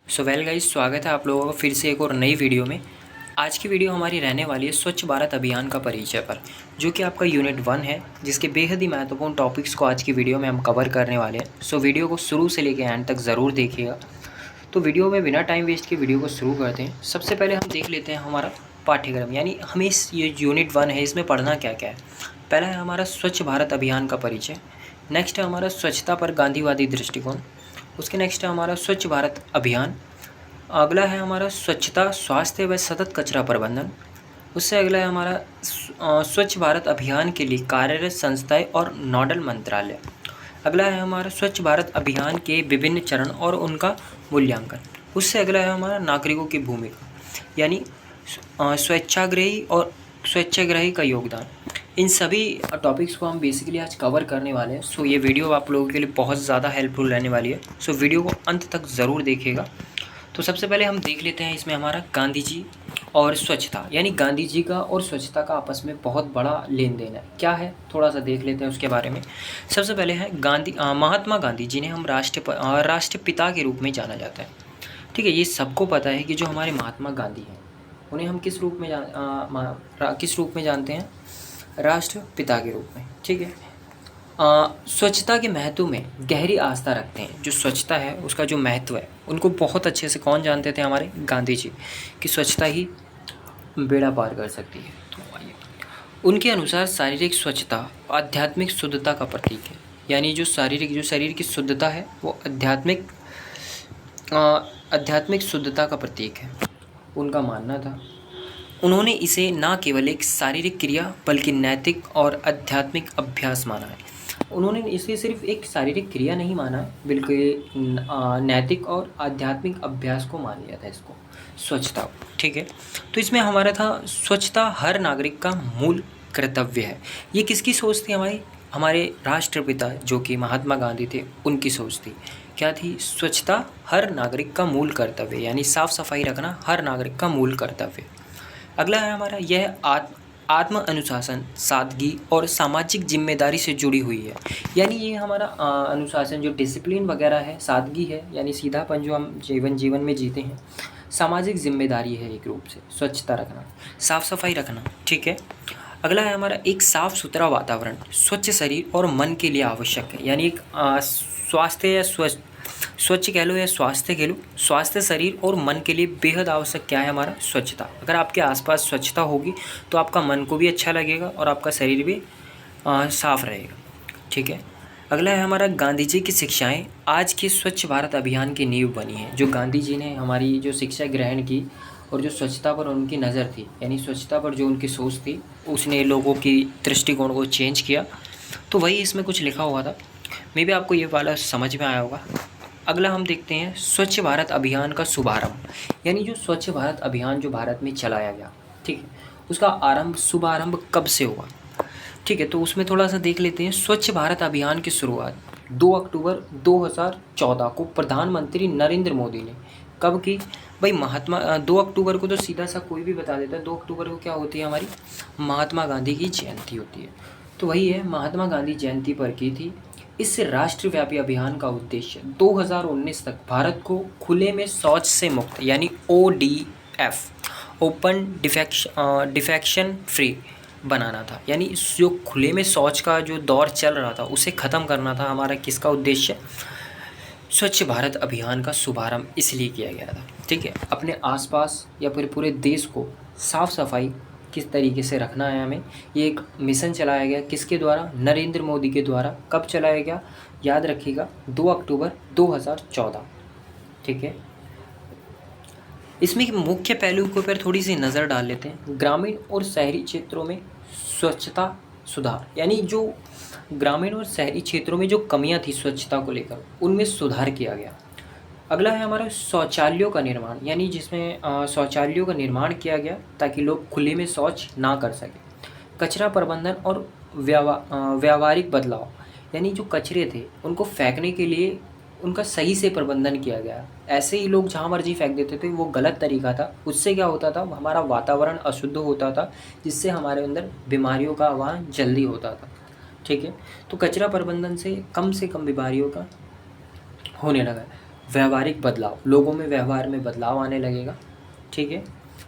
So well guys, स्वागत है आप लोगों का फिर से एक और नई वीडियो में। आज की वीडियो हमारी रहने वाली है स्वच्छ भारत अभियान का परिचय पर, जो कि आपका यूनिट 1 है, जिसके बेहद ही महत्वपूर्ण टॉपिक्स को आज की वीडियो में हम कवर करने वाले हैं। सो वीडियो को शुरू से लेकर एंड तक ज़रूर देखिएगा। तो वीडियो में बिना टाइम वेस्ट के वीडियो को शुरू करते हैं। सबसे पहले हम देख लेते हैं हमारा पाठ्यक्रम, यानी हमें इस ये यूनिट 1 है, इसमें पढ़ना क्या क्या है। पहला है हमारा स्वच्छ भारत अभियान का परिचय। नेक्स्ट है हमारा स्वच्छता पर गांधीवादी दृष्टिकोण। उसके नेक्स्ट है हमारा स्वच्छ भारत अभियान। अगला है हमारा स्वच्छता, स्वास्थ्य व सतत कचरा प्रबंधन। उससे अगला है हमारा स्वच्छ भारत अभियान के लिए कार्यरत संस्थाएं और नोडल मंत्रालय। अगला है हमारा स्वच्छ भारत अभियान के विभिन्न चरण और उनका मूल्यांकन। उससे अगला है हमारा नागरिकों की भूमिका, यानी स्वच्छाग्रही और स्वच्छाग्रही का योगदान। इन सभी टॉपिक्स को हम बेसिकली आज कवर करने वाले हैं। सो ये वीडियो आप लोगों के लिए बहुत ज़्यादा हेल्पफुल रहने वाली है। सो वीडियो को अंत तक ज़रूर देखिएगा। तो सबसे पहले हम देख लेते हैं इसमें हमारा गांधी जी और स्वच्छता, यानी गांधी जी का और स्वच्छता का आपस में बहुत बड़ा लेन देन है। क्या है, थोड़ा सा देख लेते हैं उसके बारे में। सबसे पहले है महात्मा गांधी, जिन्हें हम राष्ट्रपिता के रूप में जाना जाता है। ठीक है, ये सबको पता है कि जो हमारे महात्मा गांधी हैं, उन्हें हम किस रूप में किस रूप में जानते हैं? राष्ट्रपिता के रूप में। ठीक है। स्वच्छता के महत्व में गहरी आस्था रखते हैं। जो स्वच्छता है उसका जो महत्व है, उनको बहुत अच्छे से कौन जानते थे? हमारे गांधी जी, कि स्वच्छता ही बेड़ा पार कर सकती है। तो आइए, उनके अनुसार शारीरिक स्वच्छता आध्यात्मिक शुद्धता का प्रतीक है। यानी जो शरीर की शुद्धता है वो आध्यात्मिक शुद्धता का प्रतीक है, उनका मानना था। उन्होंने इसे न केवल एक शारीरिक क्रिया बल्कि नैतिक और आध्यात्मिक अभ्यास माना है। उन्होंने इसे सिर्फ एक शारीरिक क्रिया नहीं माना, बल्कि नैतिक और आध्यात्मिक अभ्यास को मान लिया था इसको, स्वच्छता को। ठीक है, तो इसमें हमारा था स्वच्छता हर नागरिक का मूल कर्तव्य है। ये किसकी सोच थी? हमारे राष्ट्रपिता जो कि महात्मा गांधी थे, उनकी सोच थी। क्या थी? स्वच्छता हर नागरिक का मूल कर्तव्य, यानी साफ सफाई रखना हर नागरिक का मूल कर्तव्य। अगला है हमारा, यह आत्म अनुशासन, सादगी और सामाजिक जिम्मेदारी से जुड़ी हुई है। यानी ये हमारा अनुशासन, जो डिसिप्लिन वगैरह है, सादगी है, यानी सीधापन जो हम जीवन में जीते हैं, सामाजिक जिम्मेदारी है एक रूप से, स्वच्छता रखना, साफ सफाई रखना। ठीक है। अगला है हमारा, एक साफ सुथरा वातावरण स्वच्छ शरीर और मन के लिए आवश्यक है। यानी एक स्वास्थ्य या स्वच्छ कह लो या स्वास्थ्य कह लो, स्वास्थ्य शरीर और मन के लिए बेहद आवश्यक क्या है? हमारा स्वच्छता। अगर आपके आसपास स्वच्छता होगी तो आपका मन को भी अच्छा लगेगा और आपका शरीर भी साफ रहेगा। ठीक है। अगला है हमारा, गांधी जी की शिक्षाएं आज के स्वच्छ भारत अभियान की नींव बनी है। जो गांधी जी ने हमारी जो शिक्षा ग्रहण की और जो स्वच्छता पर उनकी नज़र थी, यानी स्वच्छता पर जो उनकी सोच थी, उसने लोगों की दृष्टिकोण को चेंज किया। तो वही इसमें कुछ लिखा हुआ था। मे भी आपको ये वाला समझ में आया होगा। अगला हम देखते हैं स्वच्छ भारत अभियान का शुभारंभ, यानी जो स्वच्छ भारत अभियान जो भारत में चलाया गया, ठीक है, उसका शुभारंभ कब से हुआ? ठीक है, तो उसमें थोड़ा सा देख लेते हैं। स्वच्छ भारत अभियान की शुरुआत 2 अक्टूबर 2014 को प्रधानमंत्री नरेंद्र मोदी ने कब की? भाई 2 अक्टूबर को तो सीधा सा कोई भी बता देता है। 2 अक्टूबर को क्या होती है? हमारी महात्मा गांधी की जयंती होती है। तो वही है, महात्मा गांधी जयंती पर की थी। इस राष्ट्रव्यापी अभियान का उद्देश्य 2019 तक भारत को खुले में शौच से मुक्त, यानी ODF, ओपन डिफेक्शन फ्री बनाना था। यानी जो खुले में शौच का जो दौर चल रहा था, उसे ख़त्म करना था हमारा किसका उद्देश्य? स्वच्छ भारत अभियान का शुभारंभ इसलिए किया गया था। ठीक है, अपने आसपास या फिर पूरे देश को साफ सफाई किस तरीके से रखना है हमें, ये एक मिशन चलाया गया। किसके द्वारा? नरेंद्र मोदी के द्वारा। कब चलाया गया? याद रखिएगा, 2 अक्टूबर 2014। ठीक है। इसमें मुख्य पहलू के ऊपर थोड़ी सी नज़र डाल लेते हैं। ग्रामीण और शहरी क्षेत्रों में स्वच्छता सुधार, यानी जो ग्रामीण और शहरी क्षेत्रों में जो कमियां थी स्वच्छता को लेकर, उनमें सुधार किया गया। अगला है हमारा शौचालयों का निर्माण, यानी जिसमें शौचालयों का निर्माण किया गया ताकि लोग खुले में शौच ना कर सकें। कचरा प्रबंधन और व्यावहारिक बदलाव, यानी जो कचरे थे उनको फेंकने के लिए उनका सही से प्रबंधन किया गया। ऐसे ही लोग जहाँ मर्जी फेंक देते थे, वो गलत तरीका था। उससे क्या होता था? हमारा वातावरण अशुद्ध होता था, जिससे हमारे अंदर बीमारियों का आह्वान जल्दी होता था। ठीक है, तो कचरा प्रबंधन से कम बीमारियों का होने लगा। व्यवहारिक बदलाव, लोगों में व्यवहार में बदलाव आने लगेगा। ठीक है,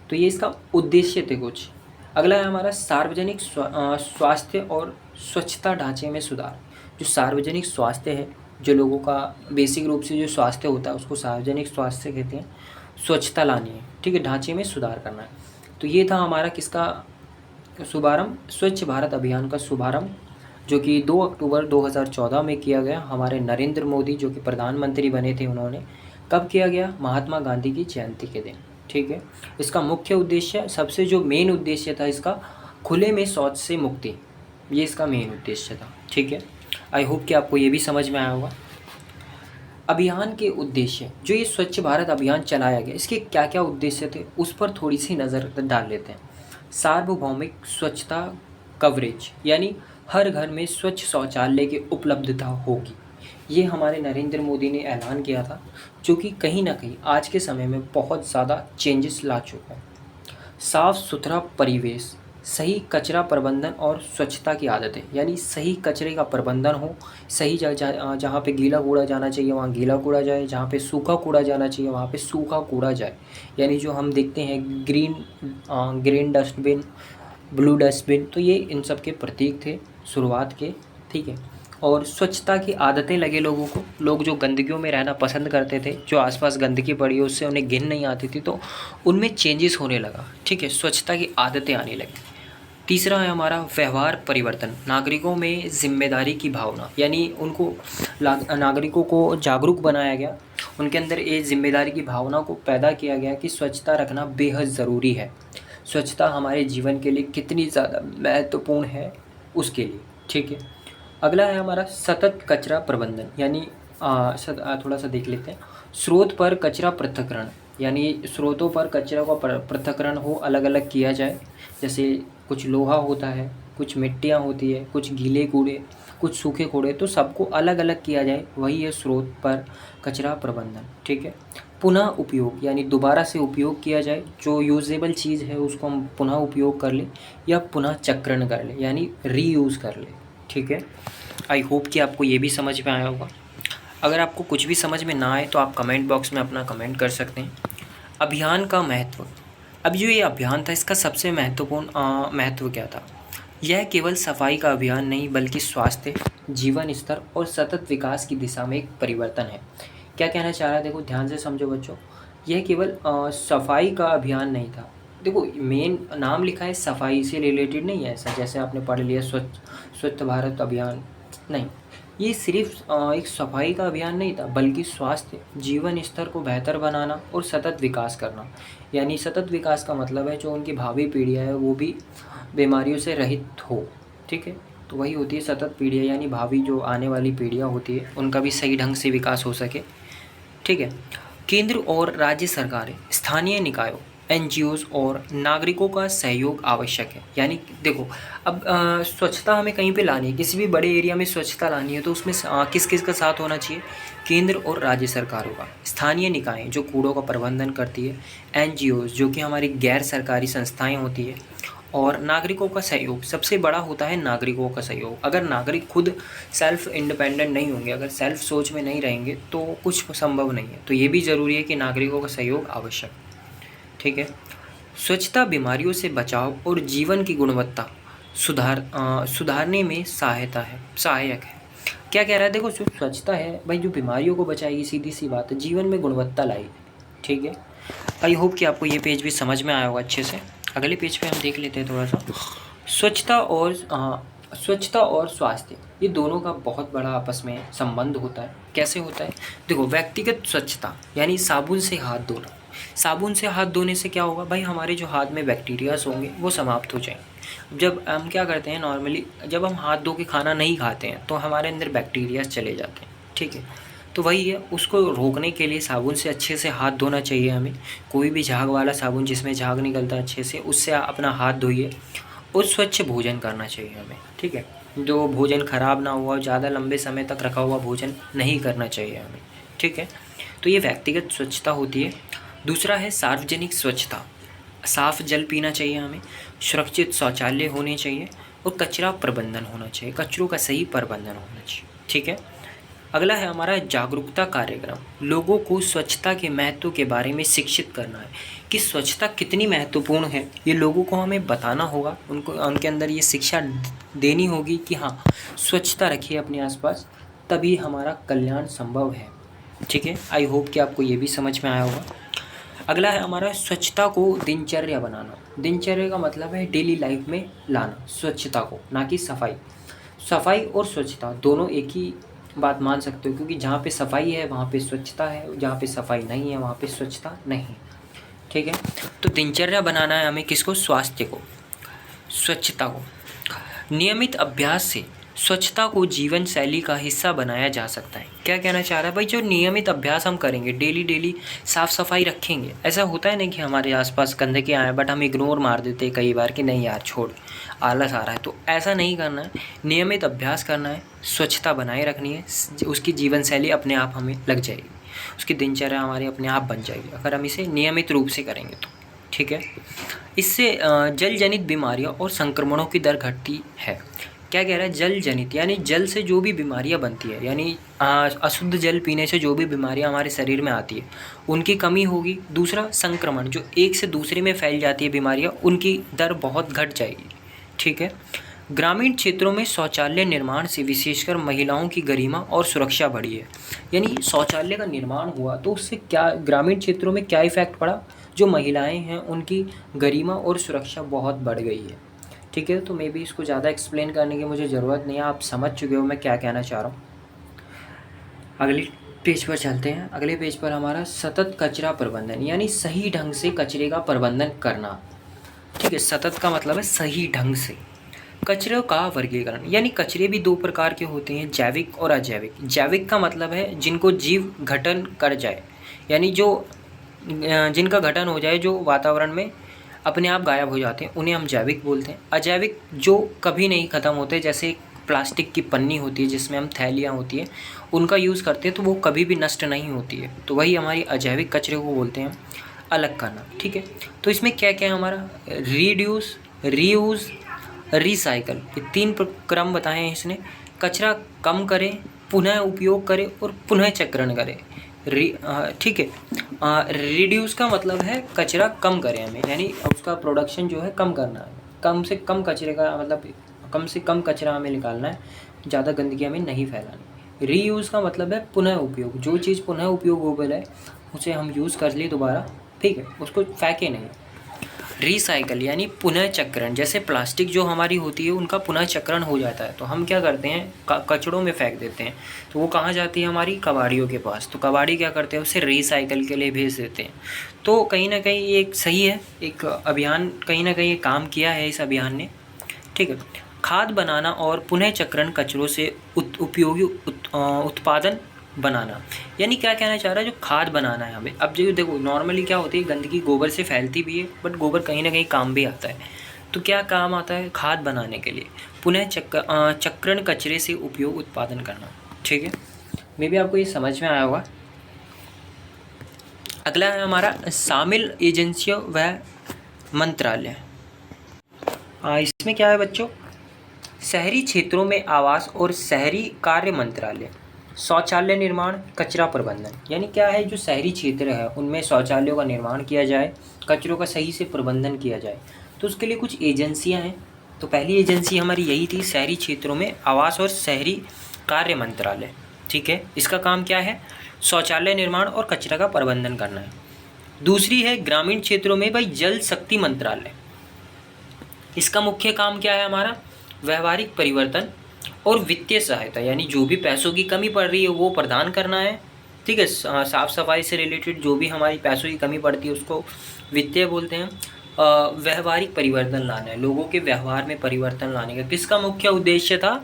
तो ये इसका उद्देश्य थे कुछ। अगला है हमारा सार्वजनिक स्वास्थ्य और स्वच्छता ढांचे में सुधार। जो सार्वजनिक स्वास्थ्य है, जो लोगों का बेसिक रूप से जो स्वास्थ्य होता है उसको सार्वजनिक स्वास्थ्य कहते हैं। स्वच्छता लानी है, ठीक है, ढांचे में सुधार करना है। तो ये था हमारा किसका शुभारंभ, स्वच्छ भारत अभियान का शुभारंभ, जो कि 2 अक्टूबर 2014 में किया गया। हमारे नरेंद्र मोदी जो कि प्रधानमंत्री बने थे, उन्होंने कब किया गया, महात्मा गांधी की जयंती के दिन। ठीक है, इसका मुख्य उद्देश्य, सबसे जो मेन उद्देश्य था इसका, खुले में शौच से मुक्ति, ये इसका मेन उद्देश्य था। ठीक है, आई होप कि आपको ये भी समझ में आया होगा। अभियान के उद्देश्य, जो ये स्वच्छ भारत अभियान चलाया गया, इसके क्या क्या उद्देश्य थे उस पर थोड़ी सी नज़र डाल लेते हैं। सार्वभौमिक स्वच्छता कवरेज, यानी हर घर में स्वच्छ शौचालय की उपलब्धता होगी। ये हमारे नरेंद्र मोदी ने ऐलान किया था, जो कि कहीं ना कहीं आज के समय में बहुत ज़्यादा चेंजेस ला चुका है। साफ सुथरा परिवेश, सही कचरा प्रबंधन और स्वच्छता की आदतें, यानी सही कचरे का प्रबंधन हो, सही जहाँ पे गीला कूड़ा जाना चाहिए वहाँ गीला कूड़ा जाए, जहाँ पे सूखा कूड़ा जाना चाहिए वहाँ पे सूखा कूड़ा जाए। यानी जो हम देखते हैं ग्रीन डस्टबिन, ब्लू डस्टबिन, तो ये इन सब के प्रतीक थे शुरुआत के। ठीक है, और स्वच्छता की आदतें लगे लोगों को। लोग जो गंदगियों में रहना पसंद करते थे, जो आसपास गंदगी पड़ी है उससे उन्हें घिन नहीं आती थी, तो उनमें चेंजेस होने लगा। ठीक है, स्वच्छता की आदतें आने लगी। तीसरा है हमारा व्यवहार परिवर्तन, नागरिकों में जिम्मेदारी की भावना, यानी उनको नागरिकों को जागरूक बनाया गया, उनके अंदर ये जिम्मेदारी की भावना को पैदा किया गया कि स्वच्छता रखना बेहद ज़रूरी है। स्वच्छता हमारे जीवन के लिए कितनी ज़्यादा महत्वपूर्ण है उसके लिए। ठीक है, अगला है हमारा सतत कचरा प्रबंधन, यानी थोड़ा सा देख लेते हैं। स्रोत पर कचरा पृथक्करण, यानी स्रोतों पर कचरा का पृथक्करण हो, अलग अलग किया जाए। जैसे कुछ लोहा होता है, कुछ मिट्टियाँ होती है, कुछ गीले कूड़े, कुछ सूखे कूड़े, तो सबको अलग अलग किया जाए, वही है स्रोत पर कचरा प्रबंधन। ठीक है, पुनः उपयोग, यानी दोबारा से उपयोग किया जाए, जो यूजेबल चीज़ है उसको हम पुनः उपयोग कर लें या पुनः चक्रण कर लें, यानी रीयूज़ कर लें। ठीक है, आई होप कि आपको ये भी समझ में आया होगा। अगर आपको कुछ भी समझ में ना आए तो आप कमेंट बॉक्स में अपना कमेंट कर सकते हैं। अभियान का महत्व, अब जो ये अभियान था इसका सबसे महत्वपूर्ण महत्व क्या था। यह केवल सफाई का अभियान नहीं बल्कि स्वास्थ्य, जीवन स्तर और सतत विकास की दिशा में एक परिवर्तन है। क्या कहना चाह रहा है, देखो ध्यान से समझो बच्चों। यह केवल सफाई का अभियान नहीं था। देखो मेन नाम लिखा है, सफाई से रिलेटेड नहीं है ऐसा, जैसे आपने पढ़ लिया स्वच्छ भारत अभियान, नहीं, ये सिर्फ एक सफाई का अभियान नहीं था बल्कि स्वास्थ्य, जीवन स्तर को बेहतर बनाना और सतत विकास करना। यानी सतत विकास का मतलब है जो उनकी भावी पीढ़ियाँ है वो भी बीमारियों से रहित हो। ठीक है, तो वही होती है सतत पीढ़ियाँ, यानी भावी जो आने वाली पीढ़ियाँ होती है उनका भी सही ढंग से विकास हो सके। ठीक है, केंद्र और राज्य सरकारें, स्थानीय निकायों, एनजीओज़ और नागरिकों का सहयोग आवश्यक है। यानी देखो अब स्वच्छता हमें कहीं पे लानी है, किसी भी बड़े एरिया में स्वच्छता लानी है तो उसमें किस किस का साथ होना चाहिए, केंद्र और राज्य सरकारों का, स्थानीय निकायें जो कूड़ों का प्रबंधन करती है, एनजीओज़ जो कि हमारी गैर सरकारी संस्थाएँ होती है, और नागरिकों का सहयोग। सबसे बड़ा होता है नागरिकों का सहयोग। अगर नागरिक खुद सेल्फ इंडिपेंडेंट नहीं होंगे, अगर सेल्फ सोच में नहीं रहेंगे तो कुछ संभव नहीं है। तो ये भी ज़रूरी है कि नागरिकों का सहयोग आवश्यक। ठीक है, स्वच्छता बीमारियों से बचाव और जीवन की गुणवत्ता सुधारने में सहायक है। क्या कह रहा है, देखो जो स्वच्छता है भाई, जो बीमारियों को बचाएगी, सीधी सी बात है, जीवन में गुणवत्ता लाएगी। ठीक है, आई होप कि आपको ये पेज भी समझ में आया होगा अच्छे से। अगले पेज पे हम देख लेते हैं थोड़ा सा। स्वच्छता और स्वास्थ्य, ये दोनों का बहुत बड़ा आपस में संबंध होता है। कैसे होता है, देखो व्यक्तिगत स्वच्छता यानी साबुन से हाथ धोना। साबुन से हाथ धोने से क्या होगा भाई, हमारे जो हाथ में बैक्टीरियाज होंगे वो समाप्त हो जाएंगे। जब हम क्या करते हैं नॉर्मली, जब हम हाथ धो के खाना नहीं खाते हैं तो हमारे अंदर बैक्टीरियाज चले जाते हैं। ठीक है, तो वही है, उसको रोकने के लिए साबुन से अच्छे से हाथ धोना चाहिए हमें। कोई भी झाग वाला साबुन जिसमें झाग निकलता है अच्छे से, उससे अपना हाथ धोइए। और स्वच्छ भोजन करना चाहिए हमें। ठीक है, जो भोजन ख़राब ना हुआ, ज़्यादा लंबे समय तक रखा हुआ भोजन नहीं करना चाहिए हमें। ठीक है, तो ये व्यक्तिगत स्वच्छता होती है। दूसरा है सार्वजनिक स्वच्छता, साफ़ जल पीना चाहिए हमें, सुरक्षित शौचालय होने चाहिए और कचरा प्रबंधन होना चाहिए, कचरों का सही प्रबंधन होना चाहिए। ठीक है, अगला है हमारा जागरूकता कार्यक्रम, लोगों को स्वच्छता के महत्व के बारे में शिक्षित करना है कि स्वच्छता कितनी महत्वपूर्ण है, ये लोगों को हमें बताना होगा, उनको उनके अंदर ये शिक्षा देनी होगी कि हाँ स्वच्छता रखिए अपने आसपास, तभी हमारा कल्याण संभव है। ठीक है, आई होप कि आपको ये भी समझ में आया होगा। अगला है हमारा स्वच्छता को दिनचर्या बनाना। दिनचर्या का मतलब है डेली लाइफ में लाना स्वच्छता को, ना कि सफाई। सफाई और स्वच्छता दोनों एक ही बात मान सकते हो, क्योंकि जहाँ पे सफाई है वहाँ पे स्वच्छता है, जहाँ पे सफाई नहीं है वहाँ पे स्वच्छता नहीं है। ठीक है, तो दिनचर्या बनाना है हमें किसको, स्वास्थ्य को, स्वच्छता को। नियमित अभ्यास से स्वच्छता को जीवन शैली का हिस्सा बनाया जा सकता है। क्या कहना चाह रहा है भाई, जो नियमित अभ्यास हम करेंगे, डेली साफ़ सफाई रखेंगे। ऐसा होता है नहीं कि हमारे आसपास गंदगी आए बट हम इग्नोर मार देते हैं कई बार कि नहीं यार छोड़, आलस आ रहा है, तो ऐसा नहीं करना है। नियमित अभ्यास करना है, स्वच्छता बनाए रखनी है, उसकी जीवन शैली अपने आप हमें लग जाएगी, उसकी दिनचर्या हमारी अपने आप बन जाएगी अगर हम इसे नियमित रूप से करेंगे तो। ठीक है, इससे जल जनित बीमारियां और संक्रमणों की दर घटती है। क्या कह रहा है, जल जनित यानी जल से जो भी बीमारियां बनती है, यानी अशुद्ध जल पीने से जो भी बीमारियां हमारे शरीर में आती है उनकी कमी होगी। दूसरा, संक्रमण, जो एक से दूसरे में फैल जाती है बीमारियां, उनकी दर बहुत घट जाएगी। ठीक है, ग्रामीण क्षेत्रों में शौचालय निर्माण से विशेषकर महिलाओं की गरिमा और सुरक्षा बढ़ी है। यानी शौचालय का निर्माण हुआ तो उससे क्या ग्रामीण क्षेत्रों में क्या इफ़ेक्ट पड़ा, जो महिलाएं हैं उनकी गरिमा और सुरक्षा बहुत बढ़ गई है। ठीक है, तो मे भी इसको ज़्यादा एक्सप्लेन करने की मुझे ज़रूरत नहीं है, आप समझ चुके हो मैं क्या कहना चाह रहा हूँ। अगले पेज पर चलते हैं। अगले पेज पर हमारा सतत कचरा प्रबंधन, यानी सही ढंग से कचरे का प्रबंधन करना। ठीक है, सतत का मतलब है सही ढंग से। कचरे का वर्गीकरण, यानी कचरे भी दो प्रकार के होते हैं, जैविक और अजैविक। जैविक का मतलब है जिनको जीव घटन कर जाए, यानी जो जिनका गठन हो जाए, जो वातावरण में अपने आप गायब हो जाते हैं, उन्हें हम जैविक बोलते हैं। अजैविक जो कभी नहीं ख़त्म होते, जैसे प्लास्टिक की पन्नी होती है जिसमें हम थैलियाँ होती हैं उनका यूज़ करते हैं तो वो कभी भी नष्ट नहीं होती है, तो वही हमारी अजैविक कचरे को बोलते हैं अलग करना। ठीक है, तो इसमें क्या क्या है हमारा, रिड्यूस, रीयूज़, रिसाइकल, ये तीन क्रम बताए हैं इसने। कचरा कम करें, पुनः उपयोग करें और पुनः चक्रण करें। ठीक है, रिड्यूस का मतलब है कचरा कम करें हमें, यानी उसका प्रोडक्शन जो है कम करना है, कम से कम कचरे का मतलब कम से कम कचरा हमें निकालना है, ज़्यादा गंदगी हमें नहीं फैलानी। रीयूज़ का मतलब है पुनः उपयोग, जो चीज़ पुनः उपयोगेबल है उसे हम यूज़ कर लिए दोबारा, ठीक है, उसको फेंके नहीं। रिसाइकल यानी पुनः चक्रण, जैसे प्लास्टिक जो हमारी होती है उनका पुनः चक्रण हो जाता है तो हम क्या करते हैं, कचड़ों में फेंक देते हैं, तो वो कहाँ जाती है, हमारी कबाड़ियों के पास, तो कबाड़ी क्या करते हैं, उसे रिसाइकल के लिए भेज देते हैं। तो कहीं ना कहीं ये एक सही है, एक अभियान कहीं ना कहीं काम किया है इस अभियान ने। ठीक है, खाद बनाना और पुनः चक्रण कचरों से उपयोगी उत्पादन बनाना, यानी क्या कहना चाह रहा है, जो खाद बनाना है हमें। अब जो देखो नॉर्मली क्या होती है, गंदगी गोबर से फैलती भी है बट गोबर कहीं ना कहीं काम भी आता है, तो क्या काम आता है, खाद बनाने के लिए पुनः चक्रण कचरे से उपयोग उत्पादन करना। ठीक है, मे भी आपको ये समझ में आया होगा। अगला है हमारा शामिल एजेंसियों व मंत्रालय। इसमें क्या है बच्चों, शहरी क्षेत्रों में आवास और शहरी कार्य मंत्रालय, शौचालय निर्माण, कचरा प्रबंधन, यानी क्या है, जो शहरी क्षेत्र है उनमें शौचालयों का निर्माण किया जाए, कचरों का सही से प्रबंधन किया जाए, तो उसके लिए कुछ एजेंसियां हैं। तो पहली एजेंसी हमारी यही थी, शहरी क्षेत्रों में आवास और शहरी कार्य मंत्रालय। ठीक है, इसका काम क्या है, शौचालय निर्माण और कचरा का प्रबंधन करना है। दूसरी है ग्रामीण क्षेत्रों में भाई जल शक्ति मंत्रालय, इसका मुख्य काम क्या है हमारा, व्यवहारिक परिवर्तन और वित्तीय सहायता, यानी जो भी पैसों की कमी पड़ रही है वो प्रदान करना है। ठीक है, साफ़ सफाई से रिलेटेड जो भी हमारी पैसों की कमी पड़ती है उसको वित्तीय बोलते हैं। व्यवहारिक परिवर्तन लाना है, लोगों के व्यवहार में परिवर्तन लाने का किसका मुख्य उद्देश्य था,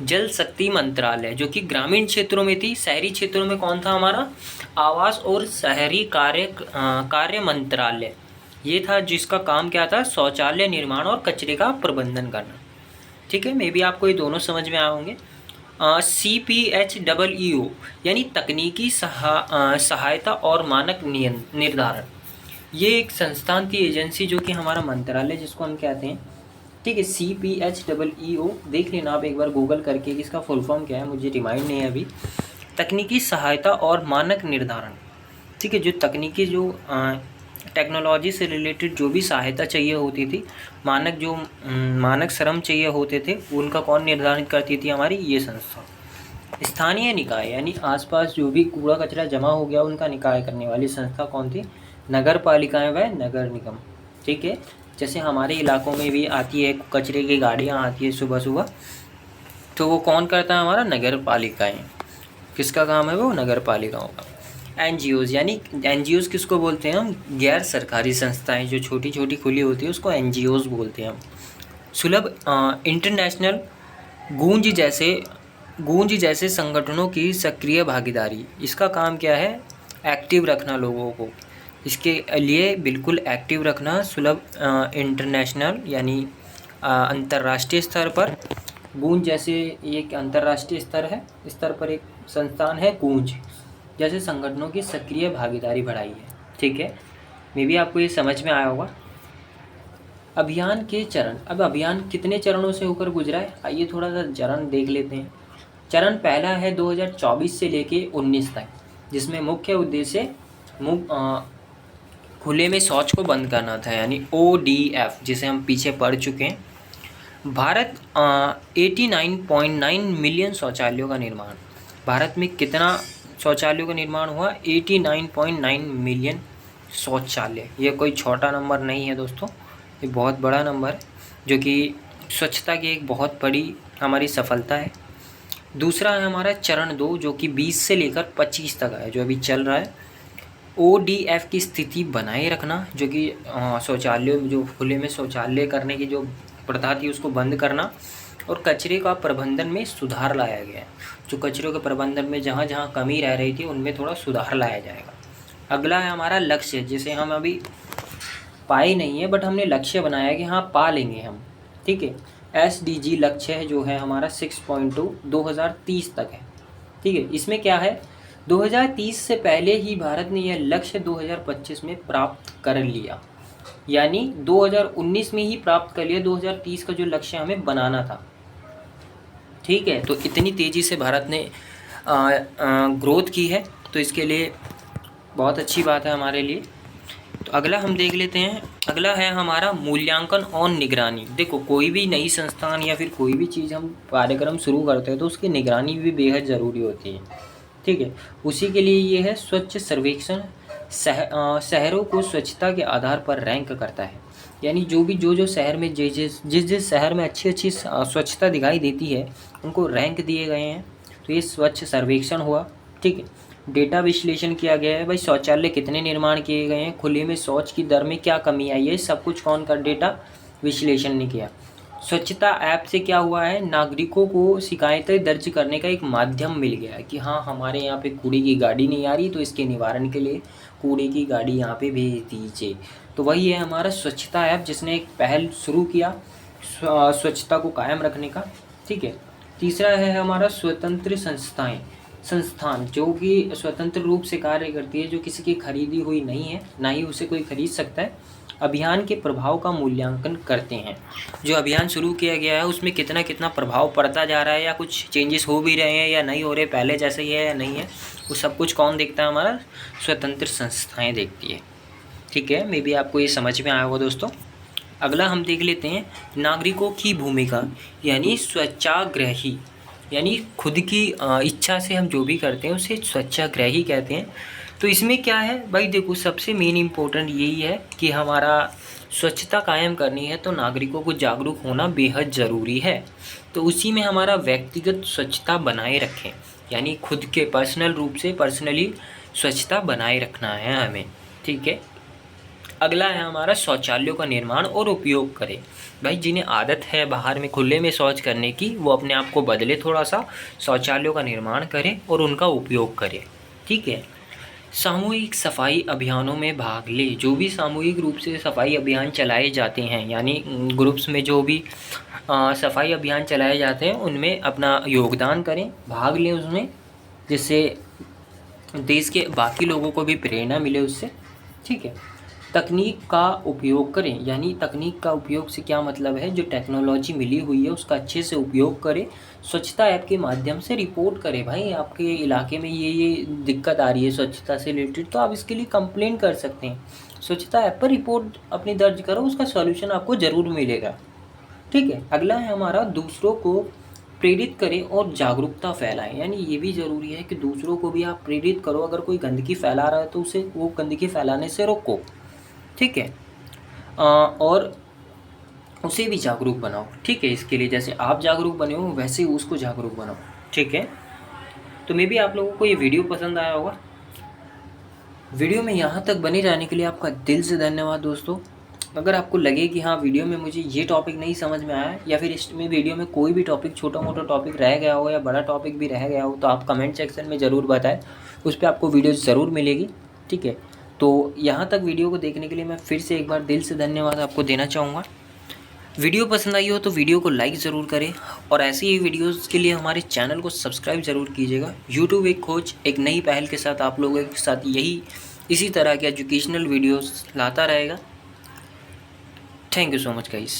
जल शक्ति मंत्रालय, जो कि ग्रामीण क्षेत्रों में थी। शहरी क्षेत्रों में कौन था हमारा, आवास और शहरी कार्य मंत्रालय, ये था जिसका काम क्या था, शौचालय निर्माण और कचरे का प्रबंधन करना। ठीक है, मे भी आपको ये दोनों समझ में आए होंगे। CPHEEO यानी तकनीकी सहायता और मानक निर्धारण, ये एक संस्थान थी, एजेंसी, जो कि हमारा मंत्रालय जिसको हम कहते हैं। ठीक है, CPHEEO देख लेना आप एक बार गूगल करके कि इसका फुल फॉर्म क्या है, मुझे रिमाइंड नहीं है अभी। तकनीकी सहायता और मानक निर्धारण, ठीक है, जो तकनीकी जो टेक्नोलॉजी से रिलेटेड जो भी सहायता चाहिए होती थी, मानक श्रम चाहिए होते थे, उनका कौन निर्धारित करती थी? हमारी ये संस्था। स्थानीय निकाय यानी आसपास जो भी कूड़ा कचरा जमा हो गया उनका निकाय करने वाली संस्था कौन थी? नगर पालिकाएं व नगर निगम, ठीक है। जैसे हमारे इलाकों में भी आती है कचरे की गाड़ियाँ आती है सुबह सुबह, तो वो कौन करता है? हमारा नगर पालिकाएँ। किसका काम है वो? नगर पालिकाओं का। NGOs यानी NGOs किसको बोलते हैं हम? गैर सरकारी संस्थाएं जो छोटी छोटी खुली होती है उसको NGOs बोलते हैं हम। सुलभ इंटरनेशनल गूंज जैसे संगठनों की सक्रिय भागीदारी, इसका काम क्या है? एक्टिव रखना लोगों को, इसके लिए बिल्कुल एक्टिव रखना। सुलभ इंटरनेशनल यानी अंतर्राष्ट्रीय स्तर पर, गूंज जैसे ये एक अंतर्राष्ट्रीय स्तर पर एक संस्थान है गूंज जैसे संगठनों की सक्रिय भागीदारी बढ़ाई है, ठीक है। मे भी आपको ये समझ में आया होगा। अभियान के चरण, अब अभियान कितने चरणों से होकर गुजरा है? आइए थोड़ा सा चरण देख लेते हैं। चरण पहला है 2024 से लेके 19 तक, जिसमें मुख्य उद्देश्य खुले में शौच को बंद करना था, यानी ODF, जिसे हम पीछे पढ़ चुके हैं। भारत 89.9 मिलियन शौचालयों का निर्माण, भारत में कितना शौचालयों का निर्माण हुआ? 89.9 मिलियन शौचालय। ये कोई छोटा नंबर नहीं है दोस्तों, ये बहुत बड़ा नंबर है, जो कि स्वच्छता की एक बहुत बड़ी हमारी सफलता है। दूसरा है हमारा चरण 2, जो कि 20 से लेकर 25 तक है, जो अभी चल रहा है। ODF की स्थिति बनाए रखना, जो कि शौचालयों में जो खुले में शौचालय करने की जो प्रथा थी उसको बंद करना, और कचरे का प्रबंधन में सुधार लाया गया है। जो कचरे के प्रबंधन में जहाँ जहाँ कमी रह रही थी उनमें थोड़ा सुधार लाया जाएगा। अगला है हमारा लक्ष्य, जिसे हम अभी पाए नहीं है बट हमने लक्ष्य बनाया कि हाँ पा लेंगे हम, ठीक है। SDG लक्ष्य है जो है हमारा 6.2 2030 तक है, ठीक है। इसमें क्या है? 2030 से पहले ही भारत ने यह लक्ष्य 2025 में प्राप्त कर लिया, यानी 2019 में ही प्राप्त कर लिया 2030 का जो लक्ष्य हमें बनाना था, ठीक है। तो इतनी तेज़ी से भारत ने ग्रोथ की है, तो इसके लिए बहुत अच्छी बात है हमारे लिए। तो अगला हम देख लेते हैं। अगला है हमारा मूल्यांकन और निगरानी। देखो, कोई भी नई संस्थान या फिर कोई भी चीज़ हम कार्यक्रम शुरू करते हैं तो उसकी निगरानी भी बेहद ज़रूरी होती है, ठीक है। उसी के लिए ये है स्वच्छ सर्वेक्षण, शहरों को स्वच्छता के आधार पर रैंक करता है, यानी जो शहर में जिस शहर में अच्छी स्वच्छता दिखाई देती है उनको रैंक दिए गए हैं। तो ये स्वच्छ सर्वेक्षण हुआ, ठीक है। डेटा विश्लेषण किया गया है, भाई शौचालय कितने निर्माण किए गए हैं, खुले में शौच की दर में क्या कमी आई है, सब कुछ कौन का डेटा विश्लेषण ने किया। स्वच्छता ऐप से क्या हुआ है? नागरिकों को शिकायतें दर्ज करने का एक माध्यम मिल गया है कि हाँ हमारे यहाँ पे कूड़े की गाड़ी नहीं आ रही, तो इसके निवारण के लिए कूड़े की गाड़ी यहाँ पे भेज दीजिए। तो वही है हमारा स्वच्छता ऐप, जिसने एक पहल शुरू किया स्वच्छता को कायम रखने का, ठीक है। तीसरा है हमारा स्वतंत्र संस्थान, जो कि स्वतंत्र रूप से कार्य करती है, जो किसी की खरीदी हुई नहीं है, ना ही उसे कोई खरीद सकता है। अभियान के प्रभाव का मूल्यांकन करते हैं। जो अभियान शुरू किया गया है उसमें कितना कितना प्रभाव पड़ता जा रहा है, या कुछ चेंजेस हो भी रहे हैं या नहीं हो रहे, पहले जैसे ही है या नहीं है, वो सब कुछ कौन देखता है? हमारा स्वतंत्र संस्थाएं देखती है, ठीक है। मे बी आपको ये समझ में आया होगा दोस्तों। अगला हम देख लेते हैं नागरिकों की भूमिका, यानी स्वच्छाग्रही, यानी खुद की इच्छा से हम जो भी करते हैं उसे स्वच्छाग्रही कहते हैं। तो इसमें क्या है भाई? देखो, सबसे मेन इम्पोर्टेंट यही है कि हमारा स्वच्छता कायम करनी है तो नागरिकों को जागरूक होना बेहद ज़रूरी है। तो उसी में हमारा व्यक्तिगत स्वच्छता बनाए रखें, यानी खुद के पर्सनली स्वच्छता बनाए रखना है हमें, ठीक है। अगला है हमारा शौचालयों का निर्माण और उपयोग करें। भाई जिन्हें आदत है बाहर में खुले में शौच करने की, वो अपने आप को बदले, थोड़ा सा शौचालयों का निर्माण करें और उनका उपयोग करें, ठीक है। सामूहिक सफाई अभियानों में भाग ले। जो भी सामूहिक रूप से सफाई अभियान चलाए जाते हैं, यानी ग्रुप्स में जो भी सफाई अभियान चलाए जाते हैं उनमें अपना योगदान करें, भाग लें उसमें, जिससे देश के बाकी लोगों को भी प्रेरणा मिले उससे, ठीक है। तकनीक का उपयोग करें, यानी तकनीक का उपयोग से क्या मतलब है, जो टेक्नोलॉजी मिली हुई है उसका अच्छे से उपयोग करें। स्वच्छता ऐप के माध्यम से रिपोर्ट करें, भाई आपके इलाके में ये दिक्कत आ रही है स्वच्छता से रिलेटेड, तो आप इसके लिए कंप्लेन कर सकते हैं। स्वच्छता ऐप पर रिपोर्ट अपनी दर्ज करो, उसका सॉल्यूशन आपको ज़रूर मिलेगा। ठीक है। अगला है हमारा, दूसरों को प्रेरित करें और जागरूकता फैलाएं, यानी ये भी ज़रूरी है कि दूसरों को भी आप प्रेरित करो। अगर कोई गंदगी फैला रहा है तो उसे वो गंदगी फैलाने से रोको। ठीक है। और उसे भी जागरूक बनाओ। ठीक है। इसके लिए जैसे आप जागरूक बने हो वैसे ही उसको जागरूक बनाओ। ठीक है। तो मे भी आप लोगों को ये वीडियो पसंद आया होगा। वीडियो में यहाँ तक बने रहने के लिए आपका दिल से धन्यवाद दोस्तों। अगर आपको लगे कि हाँ वीडियो में मुझे ये टॉपिक नहीं समझ में आया, या फिर इसमें वीडियो में कोई भी टॉपिक, छोटा मोटा टॉपिक रह गया हो या बड़ा टॉपिक भी रह गया हो, तो आप कमेंट सेक्शन में ज़रूर बताएं, उस पर आपको वीडियो ज़रूर मिलेगी। ठीक है। तो यहाँ तक वीडियो को देखने के लिए मैं फिर से एक बार दिल से धन्यवाद आपको देना चाहूँगा। वीडियो पसंद आई हो तो वीडियो को लाइक ज़रूर करें, और ऐसी ही वीडियोस के लिए हमारे चैनल को सब्सक्राइब ज़रूर कीजिएगा। यूट्यूब एक खोज एक नई पहल के साथ आप लोगों के साथ इसी तरह के एजुकेशनल वीडियोस लाता रहेगा। Thank you so much guys.